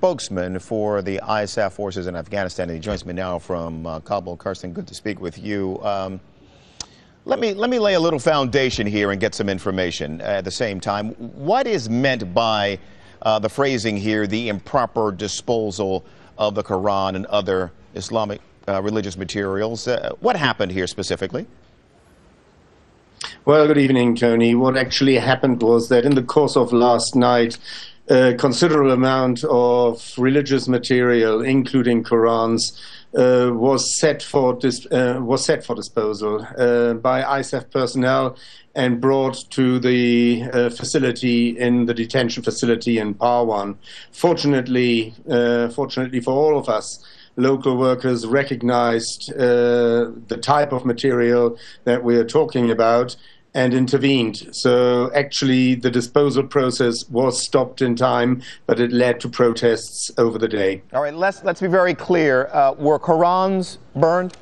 spokesman for the ISAF forces in Afghanistan, and he joins me now from Kabul. Karsten, good to speak with you. Let me lay a little foundation here and get some information at the same time. What is meant by the phrasing here, the improper disposal of the Quran and other Islamic religious materials? What happened here specifically? Well, good evening, Tony. What actually happened was that in the course of last night, a considerable amount of religious material, including Qurans, was set for disposal by ISAF personnel and brought to the facility in the detention facility in Parwan. Fortunately for all of us, local workers recognized the type of material that we are talking about and intervened. So actually the disposal process was stopped in time, but it led to protests over the day. All right, let's be very clear. Were Qurans burned?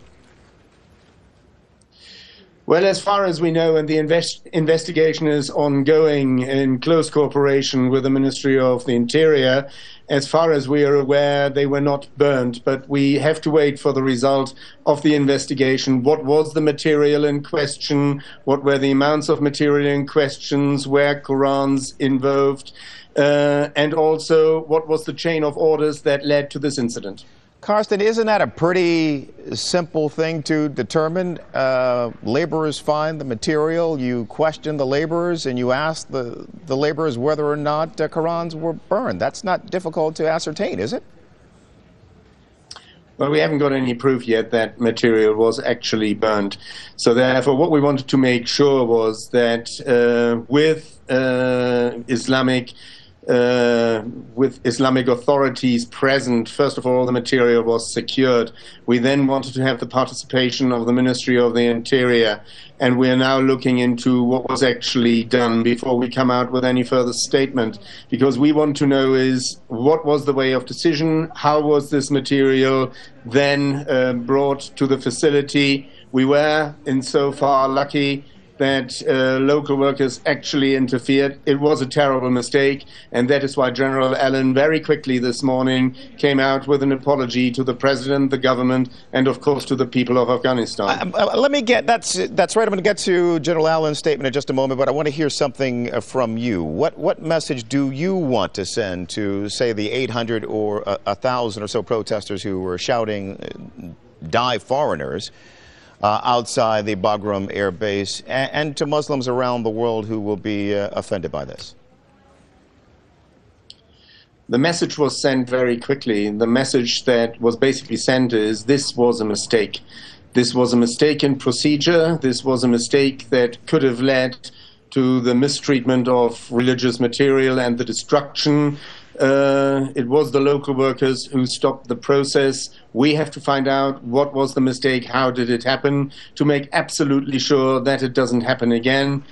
Well, as far as we know, and the investigation is ongoing in close cooperation with the Ministry of the Interior, as far as we are aware, they were not burned, but we have to wait for the result of the investigation. What was the material in question? What were the amounts of material in questions? Were Qurans involved? And also, what was the chain of orders that led to this incident? Karsten, isn't that a pretty simple thing to determine? Laborers find the material, you question the laborers, and you ask the laborers whether or not Qurans were burned. That's not difficult to ascertain, is it? Well, we haven't got any proof yet that material was actually burned. So therefore, what we wanted to make sure was that with Islamic authorities present, first of all, the material was secured. We then wanted to have the participation of the Ministry of the Interior, and we are now looking into what was actually done before we come out with any further statement, because we want to know is what was the way of decision, how was this material then brought to the facility. We were, insofar, lucky that local workers actually interfered. It was a terrible mistake, and that is why General Allen very quickly this morning came out with an apology to the President, the government, and of course to the people of Afghanistan. Let me get, that's right, I'm going to get to General Allen's statement in just a moment, but I want to hear something from you. What message do you want to send to, say, the 800 or 1,000 or so protesters who were shouting, "Die foreigners," outside the Bagram Air Base, and to Muslims around the world who will be offended by this? The message was sent very quickly. The message that was basically sent is this was a mistake. This was a mistake in procedure. This was a mistake that could have led to the mistreatment of religious material and the destruction. It was the local workers who stopped the process. We have to find out what was the mistake, how did it happen, to make absolutely sure that it doesn't happen again.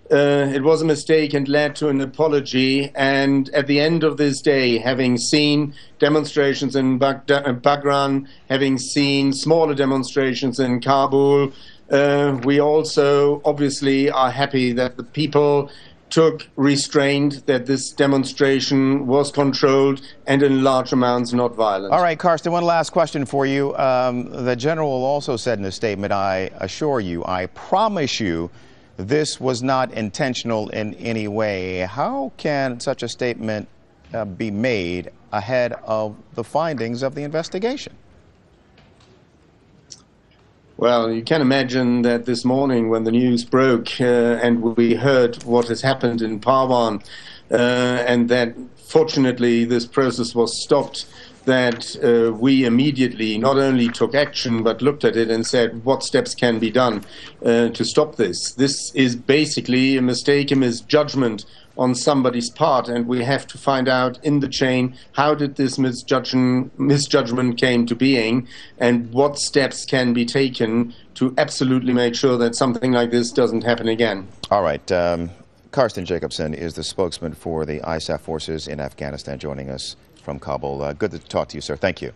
It was a mistake and led to an apology, and at the end of this day, having seen demonstrations in Bagram, having seen smaller demonstrations in Kabul, we also obviously are happy that the people took restraint, that this demonstration was controlled and in large amounts not violent. All right, Karsten, one last question for you. The general also said in a statement, "I assure you, I promise you, this was not intentional in any way." How can such a statement be made ahead of the findings of the investigation? Well, you can imagine that this morning when the news broke and we heard what has happened in Parwan and that fortunately this process was stopped, that we immediately not only took action but looked at it and said what steps can be done to stop this. This is basically a mistake, a misjudgment on somebody's part, and we have to find out in the chain how did this misjudgment came to being and what steps can be taken to absolutely make sure that something like this doesn't happen again. All right. Karsten Jacobson is the spokesman for the ISAF forces in Afghanistan, joining us from Kabul. Good to talk to you, sir. Thank you.